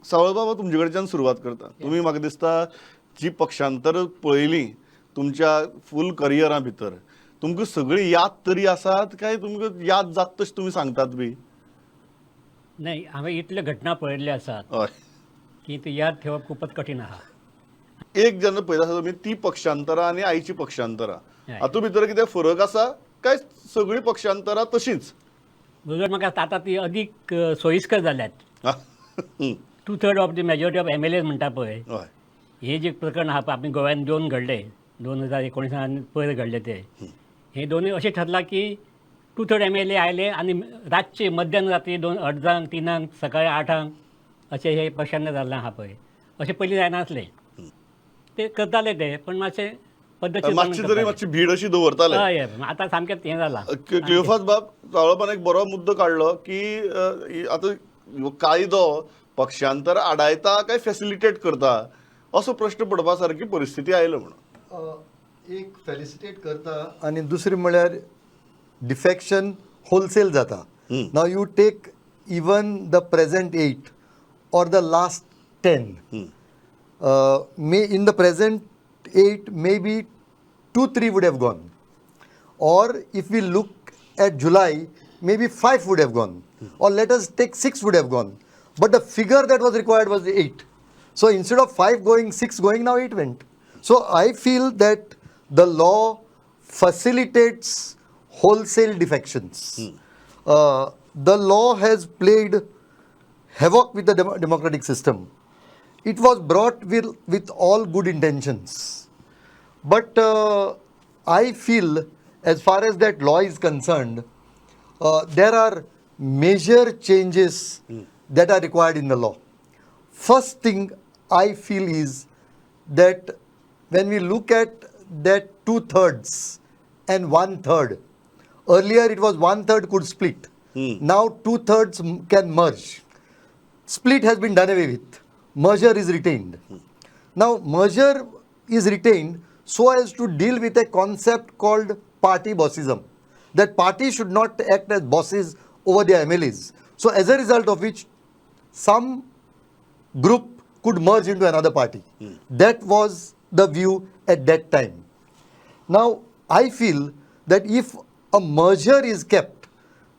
सावळ बाबा तुमचे कडच्यान सुरवात करता. तुम्ही म्हाका दिसता जी पक्षांतर पळयली तुमच्या फूल करियरा भितर तुमकां सगळी याद तरी आसात काय तुमकां याद जात तशें तुमी सांगतात बी? नाही, हांवें इतल्यो घटना पळयल्ल्यो आसात हय. की ती याद ठेवप खूपच कठीण आहा. एक जेन्ना पळयता आसतना तुमी ती पक्षांतरां आनी आयची पक्षांतरां हय. हातूंत भितर कितें फरक आसा काय सगळीं पक्षांतरां तशींच? उलट म्हाका आतां ती अदीक सोयीस्कर जाल्यात. हं. 2/3 of the majority of MLAs म्हणटा पळय, हय. हे जे प्रकरण आहा पळय आपल्या गोंयांत 2 घडले 2019 आनी पयर घडले ते, हे दोनूय अशें ठरलां की 2/3 MLA आयले आनी रातचे मध्यान रात्री 2 अर्जांक 3 सकाळी 8 अशें हे पक्षांतर जाल्लें आहा पळय, अशें पयलीं जायनासलें. ते करताले ते पण मातशें पद्धतशीर मातशी तरी मातशी भीड अशी दवरताले. हय हय आतां सामकें हें जालां. क्लियोफास बाब सावळपान एक बरो मुद्दो काडलो की आतां कायदो पक्षांतर आडायता काय फॅसिलिटेट करता असो प्रश्न पडपा सारकी परिस्थिती आयलो म्हणून. एक फॅसिलिटेट करता आणि दुसरी म्हळ्यार डिफेक्शन होलसेल जाता. Now you take even the present 8 or the last 10. May in the present 8 maybe 2-3 would have gone, or if we look at July maybe 5 would have gone, or let us take 6 would have gone, but the figure that was required was 8. So instead of 5 going, 6 going, now 8 went. So I feel that the law facilitates wholesale defections. The law has played havoc with the democratic system. It was brought with all good intentions. But I feel, as far as that law is concerned, there are major changes that are required in the law. First thing I feel is that when we look at that 2/3 and 1/3, earlier it was 1/3 could split. Now 2/3 can merge. Split has been done away with. Merger is retained. Now merger is retained so as to deal with a concept called party bossism. That party should not act as bosses over their MLAs. So as a result of which some group could merge into another party. That was the view at that time. Now I feel that if a merger is kept,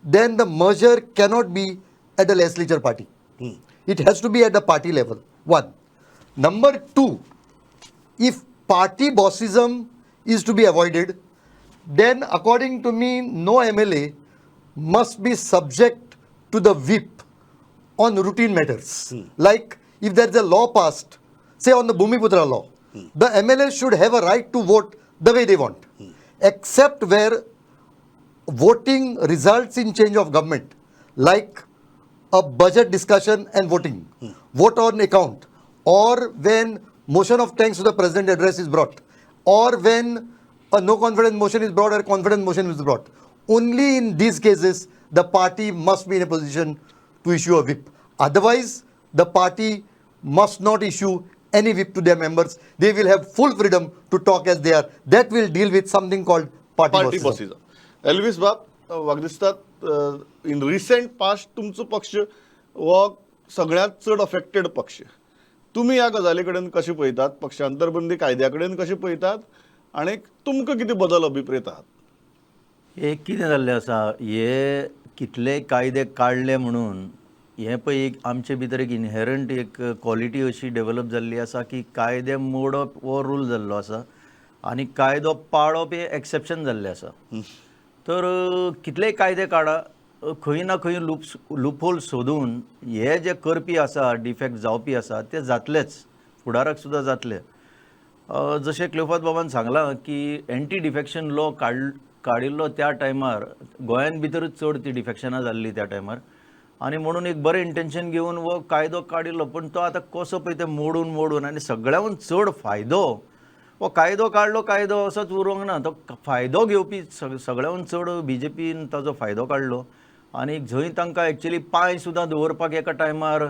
then the merger cannot be at a legislature party. It has to be at the party level. One. Number two, if party bossism is to be avoided, then according to me, no MLA must be subject to the whip on routine matters. Like if there is a law passed, say on the Bhumiputra law, the MLA should have a right to vote the way they want, except where voting results in change of government, like a budget discussion and voting, vote on account, or when motion of thanks to the president address is brought, or when a no confidence motion is brought or a confidence motion is brought. Only in these cases the party must be in a position to issue a whip. Otherwise the party must not issue any whip to their members. They will have full freedom to talk as they are. That will deal with something called party bossism. Elvis बाब म्हाका दिसता in recent past तुमचो पक्ष हो सगळ्यांत चड affected पक्ष. तुमी ह्या गजाली कडेन कशें पळयतात? पक्षांतर बंदी कायद्या कडेन कशें पळयतात आनी तुमकां कितें बदल अभिप्रेत आहात? हे कितें जाल्लें आसा, हे कितले कायदे काडले म्हणून हे पळय एक आमचे भितर एक इनहेरंट एक क्वॉलिटी अशी डेवलप जाल्ली आसा की कायदे मोडप हो रूल जाल्लो आसा आनी कायदो पाळप हे एक्सेप्शन जाल्लें आसा. तर कितलेय कायदे काडा, खंय ना खंय लूपहोल सोदून हे जे करपी आसा, डिफेक्ट जावपी आसा ते जातलेच, फुडाराक सुद्दां जातले. जशें क्लियोफास बाबान सांगलां की एंटी डिफेक्शन लॉ काडिल्लो त्या टायमार गोंयान भितरूच चड ती डिफेक्शनां जाल्ली त्या टायमार, आनी म्हणून एक बरें इंटेंशन घेवन हो कायदो काडिल्लो. पण तो आतां कसो पळय ते मोडून आनी सगळ्यांत चड फायदो हो कायदो काडलो, कायदो असोच उरोंक ना, तो फायदो घेवपी सगळ्यांत चड BJPन ताजो फायदो काडलो. आनी जंय तांकां एक्चुअली पांय सुद्दां दवरपाक एका टायमार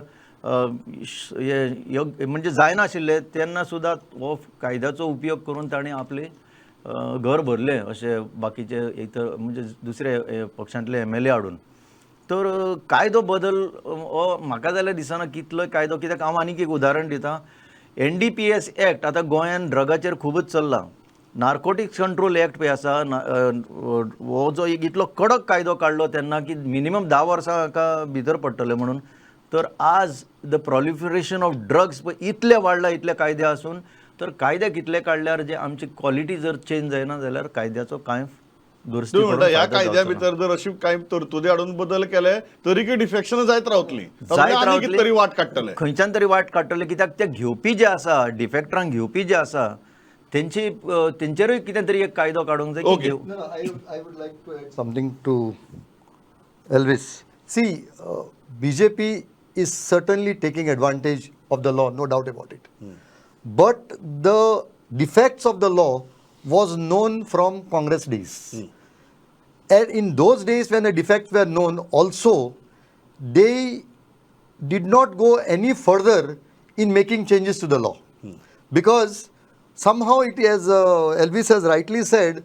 म्हणजे जायनाशिल्ले तेन्ना सुद्दां हो कायद्याचो उपयोग करून ताणें आपले घर भरले अशें बाकीचे इतर म्हणजे दुसरे पक्षांतले MLA हाडून. तर कायदो बदल हो म्हाका जाल्यार दिसना कितलोय कायदो, कित्याक हांव आनीक एक उदाहरण दितां. NDPS एक्ट आतां गोंयान ड्रगाचेर खूबच चल्ला. नार्कोटिक्स कंट्रोल एक्ट पळय आसा, हो जो एक इतलो कडक कायदो काडलो तेन्ना की मिनिमम 10 वर्सां हाका भितर पडटले म्हणून, तर आज द प्रोलिफरेशन ऑफ ड्रग्स पळय इतले वाडला, इतले कायदे आसून, तर कायदे कितले काडल्यार जे आमची क्वॉलिटी जर चेंज जायना जाल्यार कायद्याचो कांय दुरुस्ती तुम्ही म्हणता करून ह्या फायदो कायद्या जावचो ना. भितर जर अशी काही तरतुदी हाडून बदल केले तरी की डिफेक्शन जायत रावतली, जायत आनी रावतली. कितें तरी वाट काडटले. खंयच्यान तरी वाट काडटले, कित्याक ते घेवपी जे आसा, डिफेक्टरांक घेवपी जे आसा तेंचेरूय कितें तरी एक कायदो काडूंक जाय की Okay. घेव. No, no, I would like to add something to Elvis. See, BJP is certainly taking advantage of the law, no doubt about it. But the defects of the law was known from Congress days. And in those days when the defects were known also, they did not go any further in making changes to the law. Because somehow it is, Elvis has rightly said,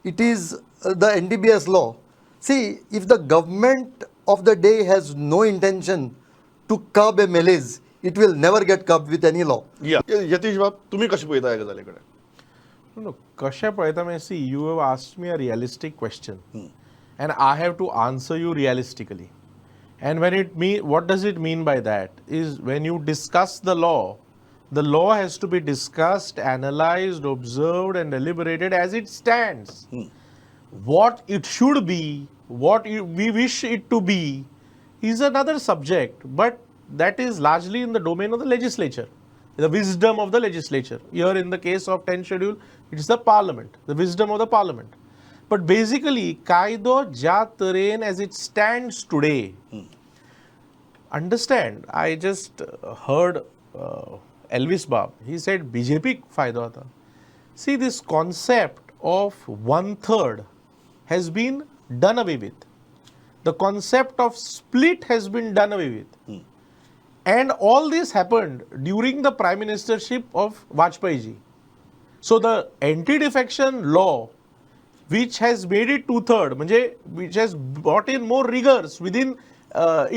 it is the NDBS law. See, if the government of the day has no intention to curb a malaise, it will never get curbed with any law. Yatish बाब, तुम्ही कशी पळयता ह्या गजालीकडे? No, कशें पळयता म्हणजे see, you have asked me a realistic question, and I have to answer you realistically. And what does it mean by that? Is when you discuss the law has to be discussed, analyzed, observed, and deliberated as it stands. What it should be, we wish it to be, is another subject, but that is largely in the domain of the legislature, the wisdom of the legislature. Here, in the case of 10th schedule, it is the parliament, the wisdom of the parliament. But basically, Kaido ja taren as it stands today. Understand, I just heard Elvis Bab, he said BJP fayda hota. See, this concept of 1/3 has been done away with. The concept of split has been done away with. And all this happened during the prime ministership of Vajpayee ji. So the anti-defection law, which has made it 2/3, which has brought in more rigors within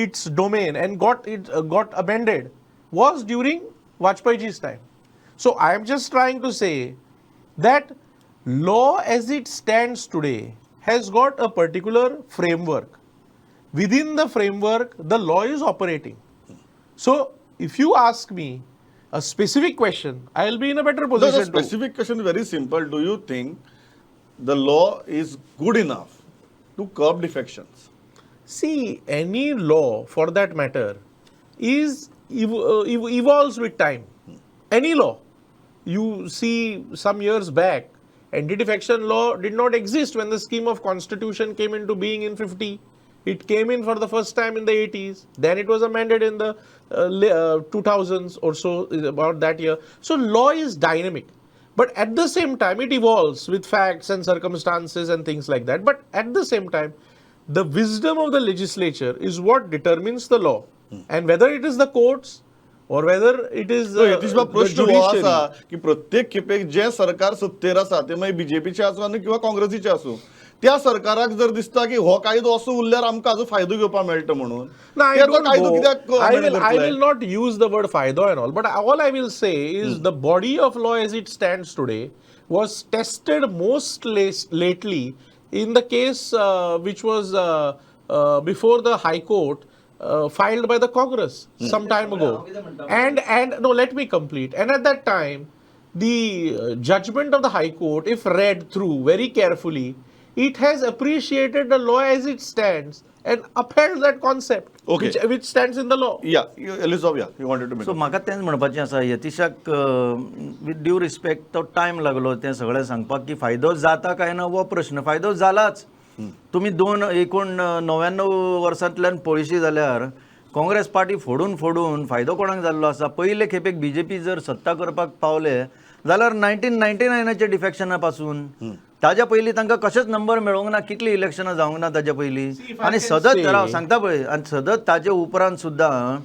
its domain and got amended, was during Vajpayee ji's time. So I am just trying to say that law as it stands today has got a particular framework. Within the framework, the law is operating. So if you ask me a specific question, I will be in a better The position to. specific question is very simple. Do you think the law is good enough to curb defections? See, any law for that matter evolves with time. Any law. You see, some years back, anti-defection law did not exist when the scheme of constitution came into being in 50. It came in for the first time in the 80s. Then it was amended in the 2000s or so, about that year. So law is dynamic. But at the same time, it evolves with facts and circumstances and things like that. But at the same time, the wisdom of the legislature is what determines the law. And whether it is the courts or whether it is Yatish बाब, the प्रश्न हो असा judiciary. की प्रत्येक खेपेक जे सरकार सत्तेर आसा ते मागीर बीजेपीचे आसूं आनी किंवा काँग्रेसीचे आसूं, त्या सरकाराक जर दिसता की हो कायदो असो उरल्यार आमकां हाजो फायदो घेवपाक मेळटा म्हणून, No, I ते तो don't कायदो go. कित्याक I amend will करतले? not use the word faido and all, but all I will say is the body of law as it stands today was tested most lately in the case which was before the High Court, filed by the Congress some time ago. And no, let me complete. And at that time, the judgment of the High Court, if read through very carefully, it has appreciated the law as it stands and upheld that concept, Okay. which stands in the law. या Elizabeth, you wanted to make so म्हाका तेंच म्हणपाचें आसा, यतीशाक with due respect तो time लागलो तें सगळें सांगपाक की फायदो जाता काय ना हो प्रश्न. फायदो जालाच. तुमी 1999 वर्सांतल्यान पळयशी जाल्यार काँग्रेस पार्टी फोडून फायदो कोणाक जाल्लो आसा? पयले खेपेक बीजेपी जर सत्ता करपाक पावले जाल्यार 1999च्या डिफेक्शना पासून ताज्या पयलीं तांकां कशेच नंबर मेळोंक ना, कितलीं इलेक्शनां जावंक ना ताज्या पयलीं. आनी सतत राव सांगता पळय, आनी सतत ताजे उपरांत सुद्दां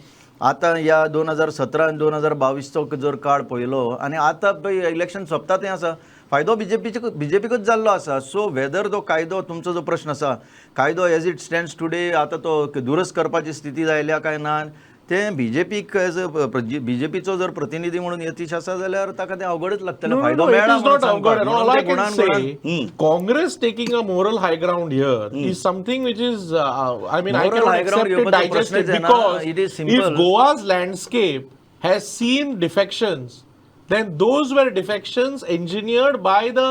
आतां ह्या 2017 आनी 2022चो जर काळ पळयलो आनी आतां पळय इलेक्शन सोंपता तें आसा, फायदो बीजेपीकूच जाल्लो आसा. सो वेदर तो कायदो, तुमचो जो प्रश्न आसा, कायदो एज इट स्टँड्स टुडे आतां तो दुरुस्त करपाची स्थिती जायल्या काय ना, तें बीजेपीक एज बीजेपीचो जर प्रतिनिधी म्हणून यतीश आसा जाल्यार ताका तें अवघडच लागतलें. फायदो it मेळ्ळा is म्हणून not सांगपाक. Avgad. And all म्हणून I ते can गुणान say, Congress taking a moral high ground here is something which is, I mean, I Moral cannot high ground accept it, येवपाचो digest प्रश्नच it, येना. because It is simple. if Goa's landscape has seen defections, then those were defections engineered by the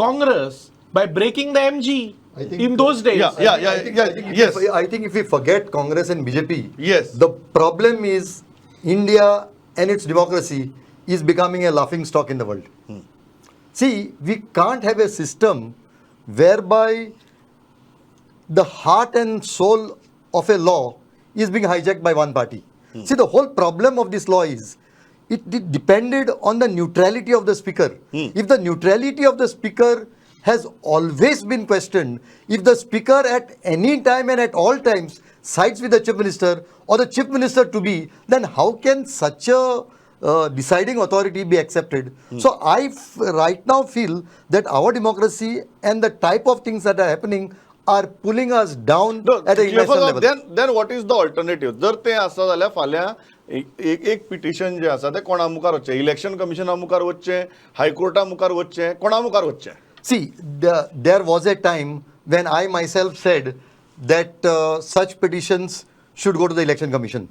Congress by breaking the MG I think- in those days. Yes. I think if we forget Congress and BJP, Yes. the problem is India and its democracy is becoming a laughing stock in the world. See, we can't have a system whereby the heart and soul of a law is being hijacked by one party. See, the whole problem of this law is it depended on the neutrality of the speaker. If the neutrality of the speaker has always been questioned, if the speaker at any time and at all times sides with the chief minister or the chief minister to be, then how can such a deciding authority be accepted? So right now feel that our democracy and the type of things that are happening are pulling us down No, at a national level. then what is the alternative? जर ते आसा जाल्यार फाल्यां एक petition जे आसा ते कोणा मुखार वचचें, इलेक्शन कमिशना मुखार वचचें, हायकोर्टा मुखार वचचें, कोणा मुखार वचचें? See, there was a time when I myself said that such petitions should go to the election commission.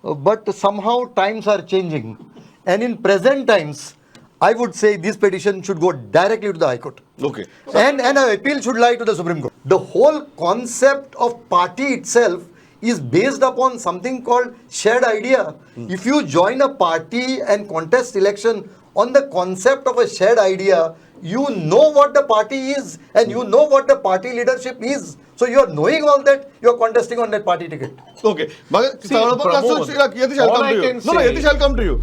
But somehow times are changing. And in present times, I would say this petition should go directly to the High Court. Okay. And an appeal should lie to the Supreme Court. The whole concept of party itself is based upon something called shared idea. If you join a party and contest election on the concept of a shared idea, you know what the party is and you know what the party leadership is. So you are knowing all that, you are contesting on that party ticket. Okay. But See, Pramod, Yatish, I'll all come I to you. can No, say- Yatish, I'll come to you.